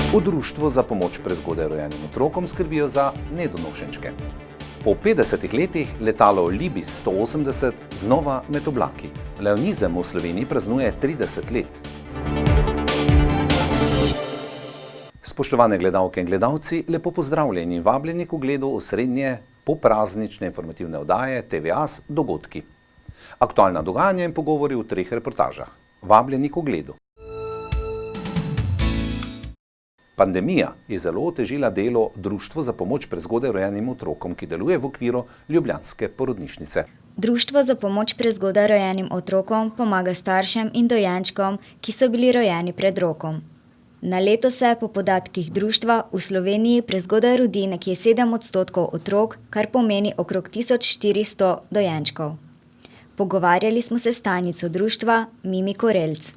V Društvu za pomoč prezgodaj rojenim otrokom skrbijo za nedonošenčke. Po 50 letih letalo Libis 180 znova med oblaki. Leonizem v Sloveniji praznuje 30 let. Spoštovane gledalke in gledalci, lepo pozdravljeni in vabljeni k ogledu osrednje popraznične informativne oddaje TV As Dogodki. Aktualna dogajanja in pogovori v 3 reportažah. Vabljeni k ogledu. Pandemija je zelo otežila delo Društvu za pomoč prezgodaj rojenim otrokom, ki deluje v okviru ljubljanske porodnišnice. Društvo za pomoč prezgodaj rojenim otrokom pomaga staršem in dojenčkom, ki so bili rojeni pred rokom. Na leto se po podatkih društva v Sloveniji prezgodaj rodi nekje 7% otrok, kar pomeni okrog 1400 dojenčkov. Pogovarjali smo se s tajnico društva Mimi Korelc.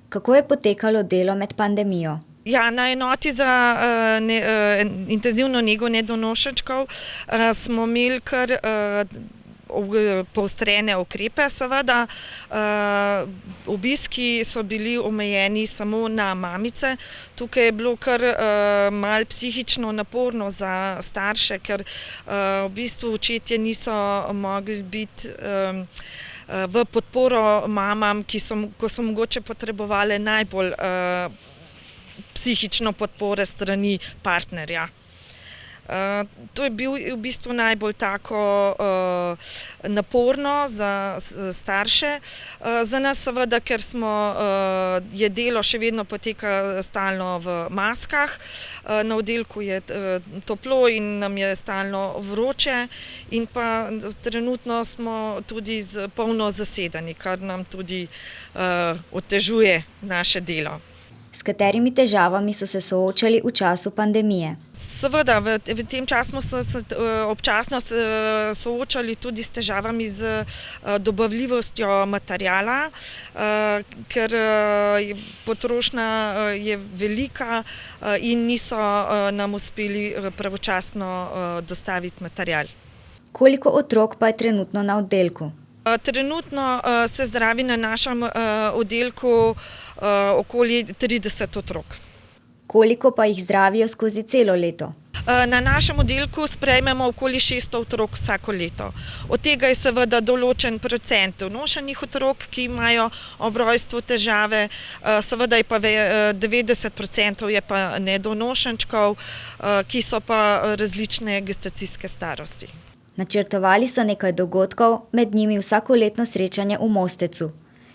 Kako je potekalo delo med pandemijo? Ja, na enoti za intenzivno nego nedonošenčkov smo imeli kar poostrene ukrepe, seveda. Obiski so bili omejeni samo na mamice. Tukaj je bilo kar malo psihično naporno za starše, ker v bistvu očetje niso mogli biti v podporo mamam, ko so mogoče potrebovali najbolj psihično podpore strani partnerja. To je bil v bistvu najbolj tako naporno za starše. Za nas seveda, ker je delo še vedno poteka stalno v maskah. Na oddelku je toplo in nam je stalno vroče in pa trenutno smo tudi polno zasedeni, kar nam tudi otežuje naše delo. S katerimi težavami so se soočali v času pandemije? Seveda, v tem času smo se občasno soočali tudi s težavami z dobavljivostjo materiala, ker potrošnja je velika in niso nam uspeli pravočasno dostaviti material. Koliko otrok pa je trenutno na oddelku? Trenutno se zdravi na našem oddelku okoli 30 otrok. Koliko pa jih zdravijo skozi celo leto? Na našem oddelku sprejmemo okoli 600 otrok vsako leto. Od tega je seveda določen procent donošenih otrok, ki imajo ob rojstvu težave, seveda je pa 90% je pa nedonošenčkov, ki so pa različne gestacijske starosti. Načrtovali so nekaj dogodkov, med njimi vsakoletno srečanje v Mostecu.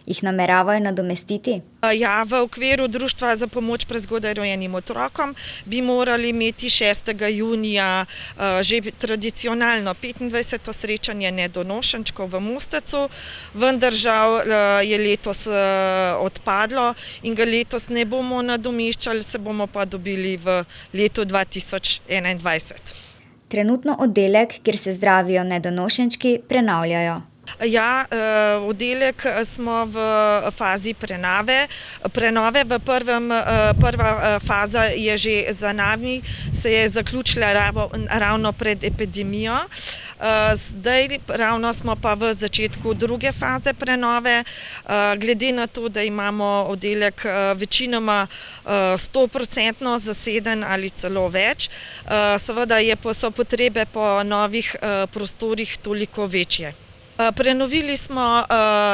Jih nameravajo nadomestiti? Ja, v okviru Društva za pomoč prezgodaj rojenim otrokom bi morali imeti 6. junija že tradicionalno 25. srečanje nedonošenčkov v Mostecu, vendar žal je letos odpadlo in ga letos ne bomo nadomeščali, se bomo pa dobili v letu 2021. Trenutno oddelek, kjer se zdravijo nedonošenčki, prenavljajo. Ja, oddelek smo v fazi prenove. Prva faza je že za nami, se je zaključila ravno pred epidemijo. Zdaj ravno smo pa v začetku druge faze prenove. Glede na to, da imamo oddelek večinoma 100% zaseden ali celo več, seveda so potrebe po novih prostorih toliko večje. Prenovili smo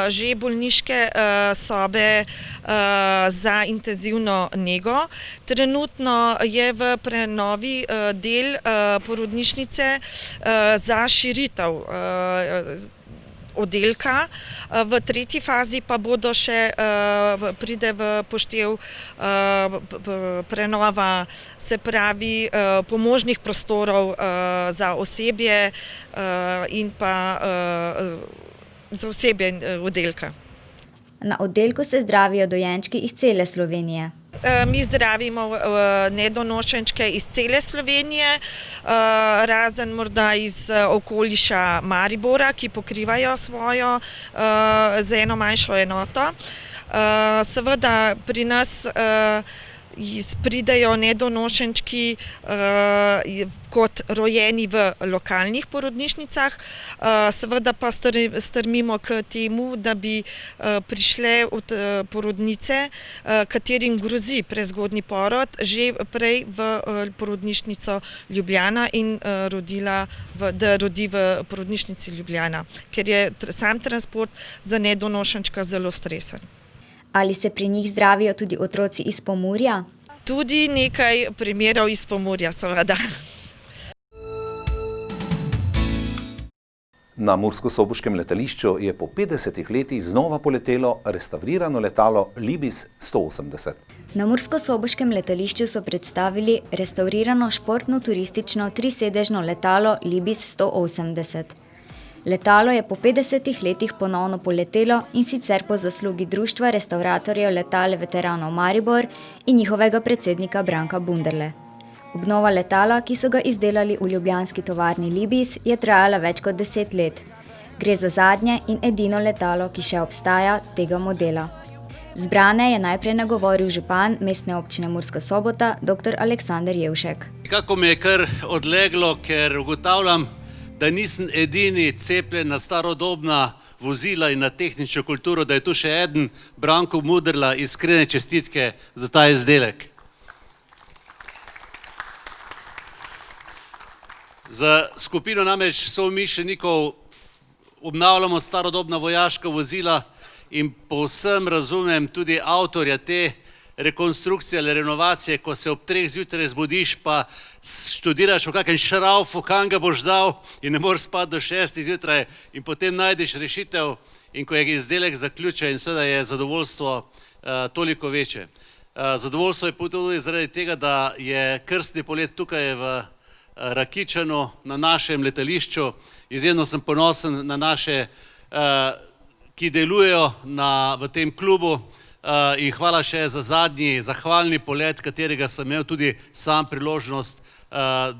že bolniške sobe za intenzivno nego. Trenutno je v prenovi del porodnišnice za širitev oddelka. V tretji fazi pa bodo še pride v poštev prenova, se pravi pomožnih prostorov za osebje in pa za osebje oddelka. Na oddelku se zdravijo dojenčki iz cele Slovenije. Mi zdravimo nedonošenčke iz cele Slovenije, razen morda iz okoliša Maribora, ki pokrivajo svojo z eno manjšo enoto. Seveda pri nas pridejo nedonošenčki kot rojeni v lokalnih porodnišnicah, seveda pa strmimo k temu, da bi prišle od porodnice, katerim grozi prezgodnji porod, že prej v porodnišnico Ljubljana in da rodi v porodnišnici Ljubljana, ker je sam transport za nedonošenčka zelo stresen. Ali se pri njih zdravijo tudi otroci iz Pomurja? Tudi nekaj primerov iz Pomurja, seveda. Na murskosoboškem letališču je po 50 letih znova poletelo restavrirano letalo Libis 180. Na murskosoboškem letališču so predstavili restavrirano športno-turistično trisedežno letalo Libis 180. Letalo je po 50 letih ponovno poletelo in sicer po zaslugi Društva restavratorjev letal veteranov Maribor in njihovega predsednika Branka Bunderle. Obnova letala, ki so ga izdelali v ljubljanski tovarni Libis, je trajala več kot 10 let. Gre za zadnje in edino letalo, ki še obstaja tega modela. Zbrane je najprej nagovoril župan Mestne občine Murska Sobota, dr. Aleksander Jevšek. Kako mi je kar odleglo, ker ugotavljam, da nisem edini cepljen na starodobna vozila in na tehnično kulturo, da je tu še eden, Branko Bunderle, iskrene čestitke za ta izdelek. Za skupino namreč somišljenikov obnavljamo starodobna vojaška vozila in povsem razumem tudi avtorja te rekonstrukcije ali renovacije, ko se ob 3 zjutraj zbudiš pa študiraš v kakem šraufu, kam ga boš dal in ne moreš spati do 6 zjutraj in potem najdeš rešitev in ko je izdelek zaključen, seveda je zadovoljstvo toliko večje. Zadovoljstvo je tudi zaradi tega, da je krstni polet tukaj v Rakičanu na našem letališču. Izjemno sem ponosen na naše, ki delujejo v tem klubu in hvala še za zadnji zahvalni polet, katerega sem imel tudi sam priložnost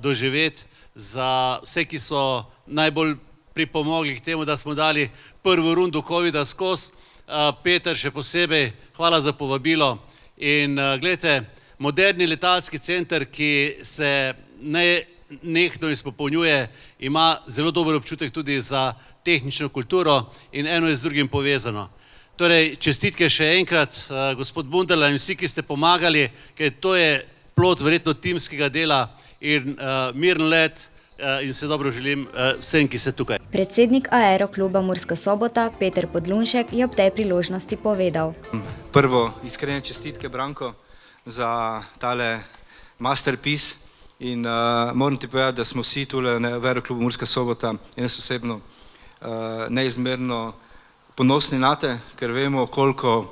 doživeti za vse, ki so najbolj pripomogli k temu, da smo dali prvo rundo covida skozi. Peter še posebej, hvala za povabilo. In gledajte, moderni letalski center, ki se nenehno izpopolnjuje, ima zelo dober občutek tudi za tehnično kulturo in eno je z drugim povezano. Torej, čestitke še enkrat, gospod Bunderle in vsi, ki ste pomagali, ker to je plod verjetno timskega dela in miren let in se dobro želim vsem, ki ste tukaj. Predsednik Aerokluba Murska Sobota, Peter Podlunšek, je ob tej priložnosti povedal. Prvo, iskrene čestitke, Branko, za tale masterpiece. In moram ti povedati, da smo vsi tule v Aeroklubu Murska Sobota in jaz osebno neizmerno ponosni nate, ker vemo, koliko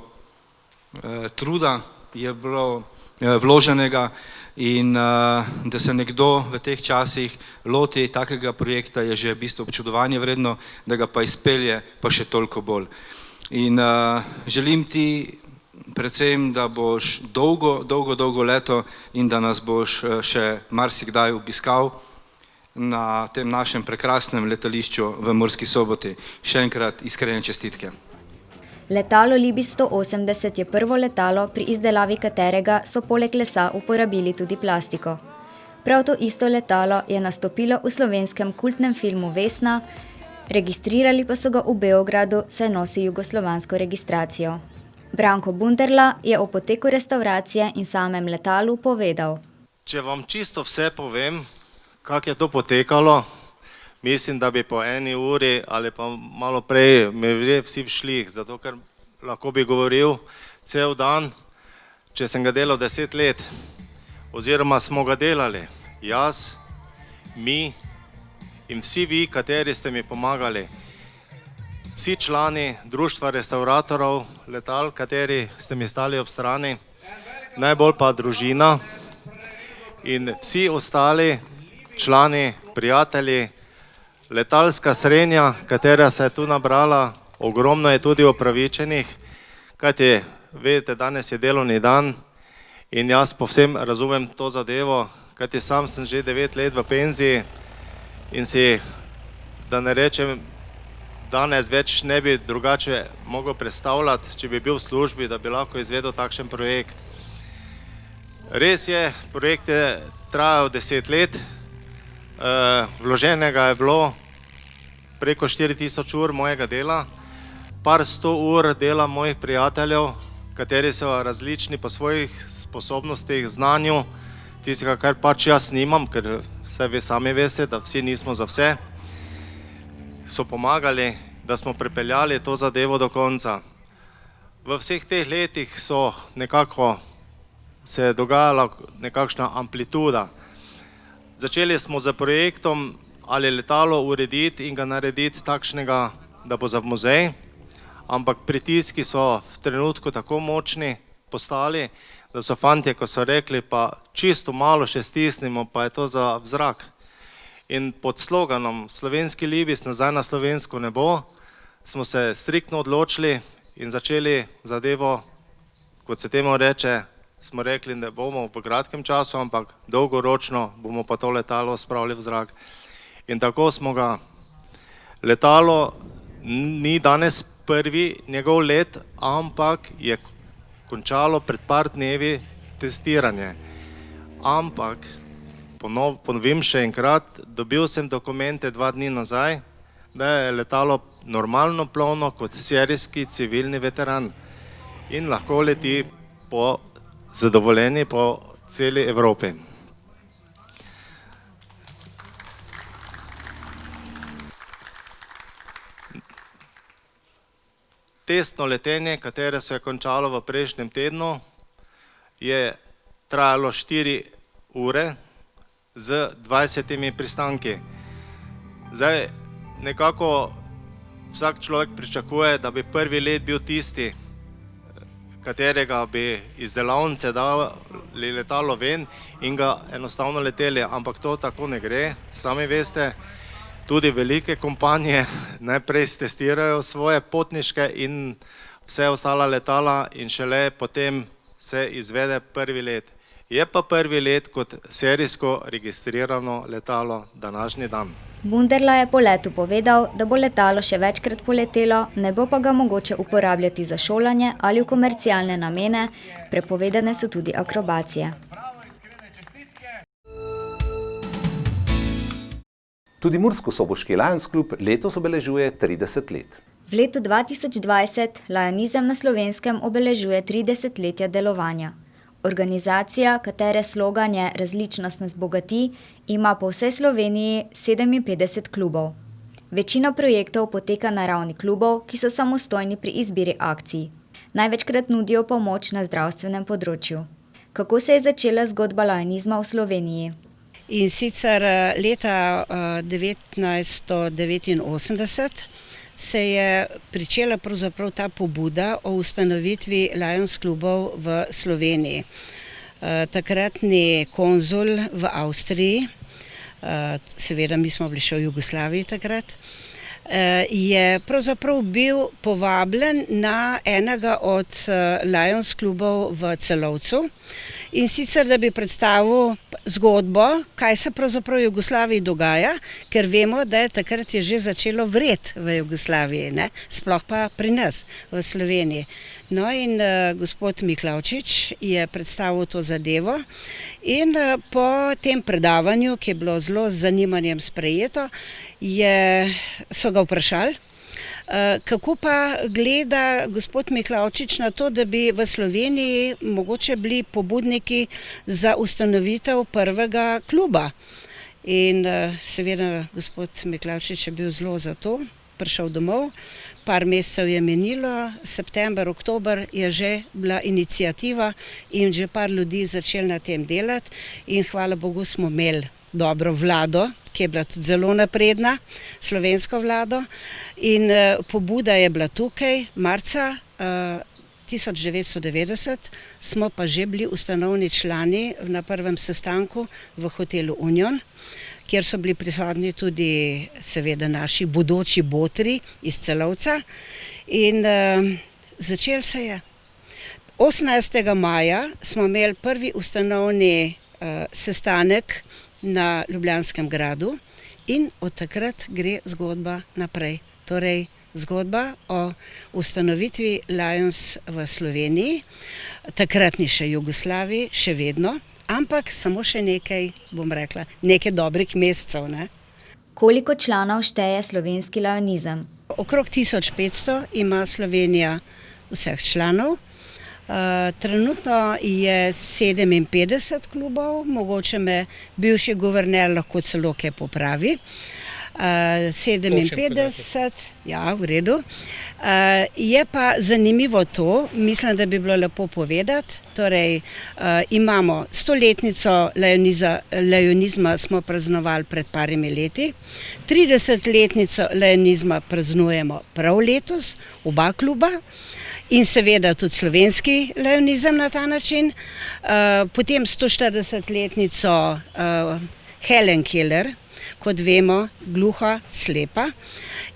truda je bilo vloženega in da se nekdo v teh časih loti takega projekta je že v bistvu občudovanje vredno, da ga pa izpelje pa še toliko bolj. In želim ti predvsem, da boš dolgo leto in da nas boš še marsikdaj obiskal na tem našem prekrasnem letališču v Murski Soboti. Še enkrat iskrene čestitke. Letalo Libis 180 je prvo letalo, pri izdelavi katerega so poleg lesa uporabili tudi plastiko. Prav to isto letalo je nastopilo v slovenskem kultnem filmu Vesna, registrirali pa so ga v Beogradu, saj nosi jugoslovansko registracijo. Branko Bunderle je o poteku restavracije in samem letalu povedal. Če vam čisto vse povem, kako je to potekalo, mislim, da bi po 1 uri ali pa malo prej me vsi všli, zato ker lahko bi govoril cel dan, če sem ga delal 10 let, oziroma smo ga delali, jaz, mi in vsi vi, kateri ste mi pomagali. Vsi člani Društva restavratorjev letal, kateri ste mi stali ob strani, najbolj pa družina in vsi ostali člani, prijatelji, letalska srenja, katera se je tu nabrala, ogromno je tudi opravičenih, kajti vedete, danes je delovni dan in jaz povsem razumem to zadevo, kajti sam sem že 9 let v penziji in si, da ne rečem, danes več ne bi drugače mogel predstavljati, če bi bil v službi, da bi lahko izvedel takšen projekt. Res je, projekt je trajal 10 let, vloženega je bilo preko 4000 ur mojega dela, par 100 ur dela mojih prijateljev, kateri so različni po svojih sposobnostih, znanju, tistega, kar pač jaz nimam, ker vse vi sami veste, da vsi nismo za vse, so pomagali, da smo pripeljali to zadevo do konca. V vseh teh letih se je dogajala nekakšna amplituda. Začeli smo z projektom ali letalo urediti in ga narediti takšnega, da bo za muzej, ampak pritiski so v trenutku tako močni postali, da so fantje, ko so rekli, pa čisto malo še stisnimo, pa je to za vzrak. In pod sloganom Slovenski Libis nazaj na slovensko nebo smo se striktno odločili in začeli zadevo, kot se temu reče, smo rekli, da bomo v kratkem času, ampak dolgoročno bomo pa to letalo spravili v zrak. In tako smo ga. Letalo ni danes prvi njegov let, ampak je končalo pred par dnevi testiranje. Ampak, ponovim še enkrat, dobil sem dokumente 2 dni nazaj, da je letalo normalno plovno kot serijski civilni veteran in lahko leti zadovoljeni po celi Evropi. Testno letenje, katero se je končalo v prejšnjem tednu, je trajalo 4 ure z 20 pristanki. Zdaj, nekako vsak človek pričakuje, da bi prvi let bil tisti, katerega bi iz delavnice dali letalo ven in ga enostavno leteli, ampak to tako ne gre. Sami veste, tudi velike kompanije najprej testirajo svoje potniške in vse ostala letala in šele potem se izvede prvi let. Je pa prvi let kot serijsko registrirano letalo današnji dan. Bunderla je po letu povedal, da bo letalo še večkrat poletelo, ne bo pa ga mogoče uporabljati za šolanje ali v komercialne namene, prepovedane so tudi akrobacije. Tudi Murskosoboški Lions Club letos obeležuje 30 let. V letu 2020 Lionizem na Slovenskem obeležuje 30-letja delovanja. Organizacija, katere slogan je Različnost nas bogati, ima po vsej Sloveniji 57 klubov. Večina projektov poteka na ravni klubov, ki so samostojni pri izbiri akcij. Največkrat nudijo pomoč na zdravstvenem področju. Kako se je začela zgodba lionizma v Sloveniji? In sicer leta 1989 se je pričela pravzaprav ta pobuda o ustanovitvi Lions klubov v Sloveniji. Takratni konzul v Avstriji, seveda mi smo bili še v Jugoslaviji takrat, je pravzaprav bil povabljen na enega od Lions klubov v Celovcu. In sicer, da bi predstavil zgodbo, kaj se pravzaprav v Jugoslaviji dogaja, ker vemo, da je takrat je že začelo vreti v Jugoslaviji, ne? Sploh pa pri nas v Sloveniji. No in gospod Miklavčič je predstavil to zadevo in po tem predavanju, ki je bilo zelo z zanimanjem sprejeto, so ga vprašali, kako pa gleda gospod Miklavčič na to, da bi v Sloveniji mogoče bili pobudniki za ustanovitev prvega kluba. In seveda gospod Miklavčič je bil zelo za to, prišel domov, par mesecev je menilo, september, oktober je že bila iniciativa in že par ljudi začeli na tem delati in hvala Bogu smo imeli dobro vlado, ki je bila tudi zelo napredna, slovensko vlado. In pobuda je bila tukaj, marca 1990 smo pa že bili ustanovni člani na prvem sestanku v hotelu Union, kjer so bili prisotni tudi seveda naši bodoči botri iz Celovca. In začel se je. 18. maja smo imeli prvi ustanovni sestanek na Ljubljanskem gradu in od takrat gre zgodba naprej. Torej zgodba o ustanovitvi Lions v Sloveniji, takratni še Jugoslaviji, še vedno, ampak samo še nekaj, bom rekla, nekaj dobrih mesecev, ne. Koliko članov šteje slovenski lionizem? Okrog 1500 ima Slovenija vseh članov. Trenutno je 57 klubov, mogoče me bivši guverner lahko celo kaj popravi. 57, ja, v redu. Je pa zanimivo to, mislim, da bi bilo lepo povedati, torej imamo 100-letnico lionizma smo praznovali pred parimi leti, 30-letnico lionizma praznujemo prav letos, oba kluba, in seveda tudi slovenski lionizem na ta način. Potem 140-letnico Helen Keller, kot vemo, gluha, slepa.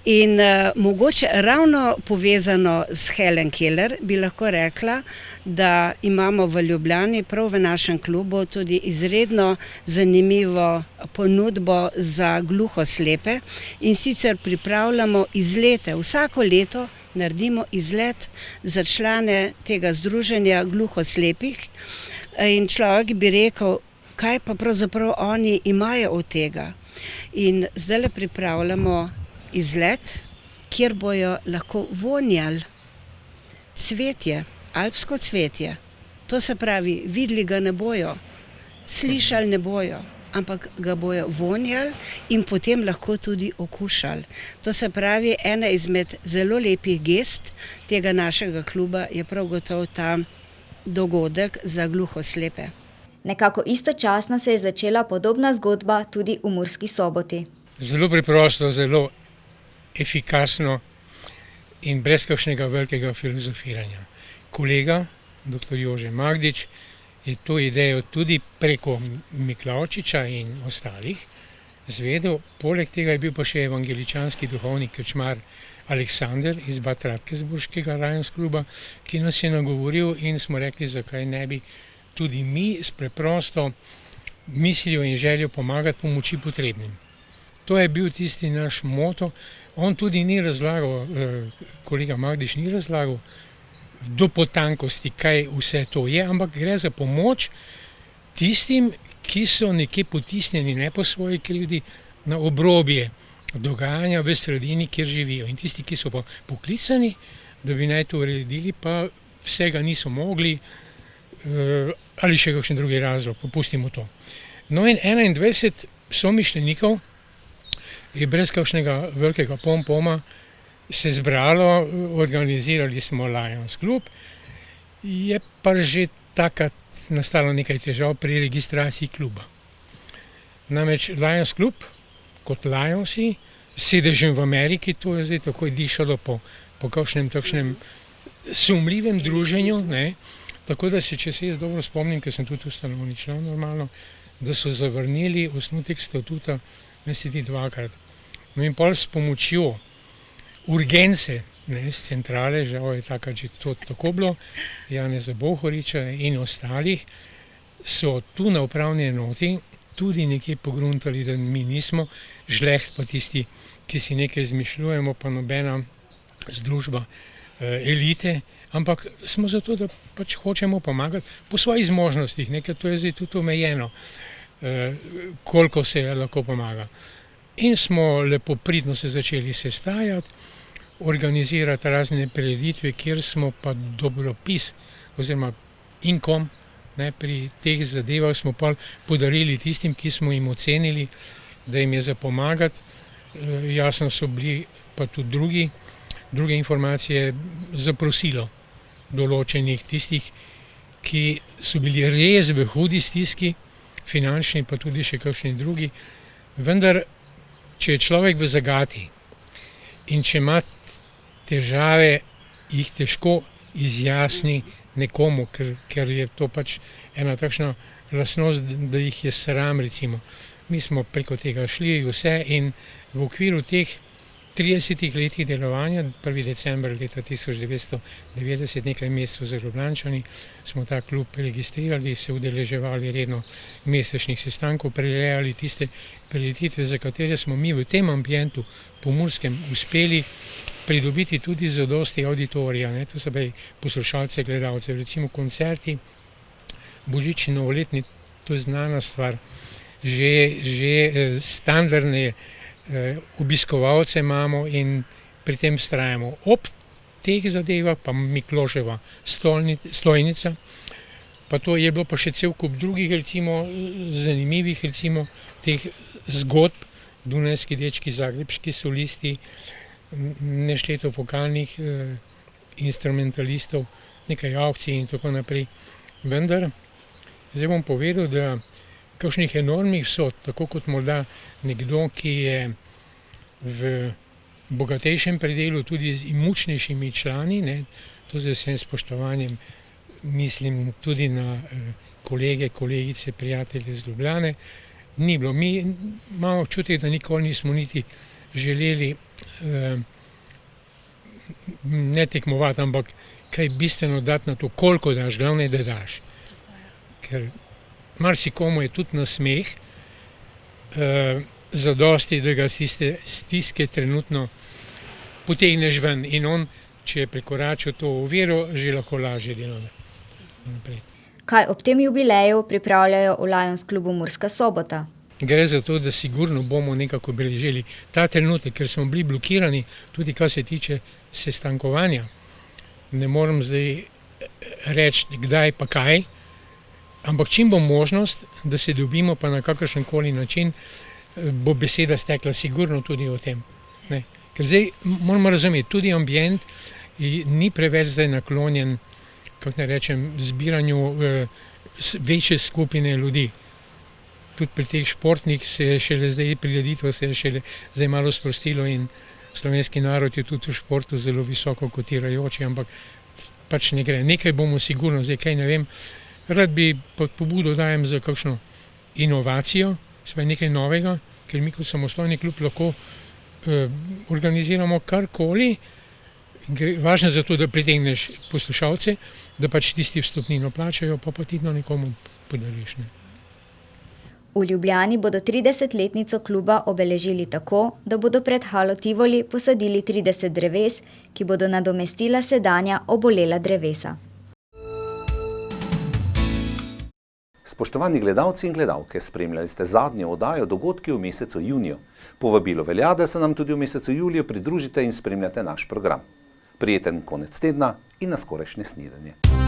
In mogoče ravno povezano s Helen Keller bi lahko rekla, da imamo v Ljubljani, prav v našem klubu, tudi izredno zanimivo ponudbo za gluho slepe, in sicer pripravljamo izlete. Vsako leto naredimo izlet za člane tega združenja gluho slepih in človek bi rekel, kaj pa pravzaprav oni imajo od tega. In zdaj pripravljamo izlet, kjer bojo lahko vonjali cvetje, alpsko cvetje. To se pravi, videli ga ne bojo, slišali ne bojo, ampak ga bojo vonjali in potem lahko tudi okušali. To se pravi, ena izmed zelo lepih gest tega našega kluba je prav gotovo ta dogodek za gluho slepe. Nekako istočasno se je začela podobna zgodba tudi v Murski Soboti. Zelo preprosto, zelo efikasno in brez kakšnega velikega filozofiranja. Kolega, dr. Jože Magdič, je to idejo tudi preko Miklavčiča in ostalih zvedel. Poleg tega je bil pa še evangeličanski duhovnik krčmar Aleksander iz Bad Radkersburškega Lions kluba, ki nas je nagovoril in smo rekli, zakaj ne bi tudi mi s preprosto mislijo in željo pomagati pomoči potrebnim. To je bil tisti naš moto. On tudi ni razlagal, kolega Magdič ni razlagal do potankosti, kaj vse to je, ampak gre za pomoč tistim, ki so nekje potisnjeni, ne po svoji krivdi, na obrobje dogajanja v sredini, kjer živijo. In tisti, ki so pa poklicani, da bi naj to uredili, pa vsega niso mogli, ali še kakšen drugi razlog, popustimo to. No in 21 somišljenikov je brez kakšnega velikega pompoma se zbralo, organizirali smo Lions klub, je pa že takrat nastalo nekaj težav pri registraciji kluba. Namreč Lions klub, kot Lionsi, sedežem v Ameriki, to je zdaj takoj dišalo po kakšnem takšnem sumljivem druženju, ne. Tako da se, če se jaz dobro spomnim, ker sem tudi ustanovni član normalno, da so zavrnili osnutek statuta, mislim, dvakrat. No in pol s pomočjo urgence, ne, z centrale, žal je takrat že to tako bilo, Janeza Bohoriča in ostalih, so tu na upravni enoti tudi nekje pogruntali, da mi nismo žleht pa tisti, ki si nekaj izmišljujemo, pa nobena združba elite, ampak smo zato, da pač hočemo pomagati po svojih zmožnostih, ker to je zdaj tudi omejeno, koliko se lahko pomaga. In smo lepo pridno se začeli sestajati, organizirati razne prireditve, kjer smo pa dobropis oziroma inkom, ne, pri teh zadevah smo pa podarili tistim, ki smo jim ocenili, da jim je za pomagati. Jasno so bili pa tudi druge informacije zaprosilo določenih tistih, ki so bili res v hudi stiski, finančni pa tudi še kakšni drugi. Vendar, če je človek v zagati in če ima težave, jih težko izjasni nekomu, ker je to pač ena takšna lastnost, da jih je sram, recimo. Mi smo preko tega šli vse in v okviru teh 30 letih delovanja, 1. december leta 1990, nekaj mesecev za Ljubljančani, smo ta klub registrirali, se udeleževali redno mesečnih sestankov, prirejali tiste prireditve, za katere smo mi v tem ambientu pomurskem uspeli pridobiti tudi zadosti auditorija, ne, to se pravi poslušalce, gledalce, recimo koncerti, božični, novoletni, to je znana stvar. Že standardne obiskovalce imamo in pri tem vztrajamo. Ob teh zadevah pa Mikloševa stojnica, pa to je bilo pa še cel kup drugih, recimo zanimivih, recimo teh zgodb, dunajski dečki, zagrebški solisti, nešteto vokalnih instrumentalistov, nekaj aukcij in tako naprej. Vendar, zdaj bom povedal, da kakšnih enormnih vsot, tako kot morda nekdo, ki je v bogatejšem predelu tudi z imučnejšimi člani, ne, to z vsem spoštovanjem mislim tudi na kolege, kolegice, prijatelje z Ljubljane, ni bilo. Mi imamo občutek, da nikoli nismo niti želeli ne tekmovati, ampak kaj bistveno dati na to, koliko daš, glavne, da daš. Ker marsikomu je tudi na smeh, zadosti, da ga stiske trenutno potegneš ven in on, če je prekoračil to oviro, že lahko lažje dela naprej. Kaj ob tem jubileju pripravljajo v Lions klubu Murska Sobota? Gre za to, da sigurno bomo nekako obeležili ta trenutek, ker smo bili blokirani, tudi kar se tiče sestankovanja. Ne morem zdaj reči, kdaj pa kaj, ampak čim bo možnost, da se dobimo, pa na kakršenkoli način, bo beseda stekla sigurno tudi o tem. Ne. Ker zdaj moramo razumeti, tudi ambient ni preveč zdaj naklonjen, kako ne rečem, zbiranju večje skupine ljudi. Tudi pri teh športnih se je šele zdaj prireditev, se je šele zdaj malo sprostilo in slovenski narod je tudi v športu zelo visoko kotirajoči, ampak pač ne gre. Nekaj bomo sigurno, zdaj kaj ne vem, rad bi pod pobudo dajem za kakšno inovacijo, sve nekaj novega, ker mi kot samostojni klub lahko organiziramo karkoli. Važno je zato, da pritegneš poslušalce, da pač tisti vstopnino plačajo, pa potem nekomu podariš. Ne. V Ljubljani bodo 30-letnico kluba obeležili tako, da bodo pred halo Tivoli posadili 30 dreves, ki bodo nadomestila sedanja obolela drevesa. Spoštovani gledalci in gledalke, spremljali ste zadnjo oddajo Dogodki v mesecu juniju. Povabilo velja, da se nam tudi v mesecu juliju pridružite in spremljate naš program. Prijeten konec tedna in na skorajšnje snidenje.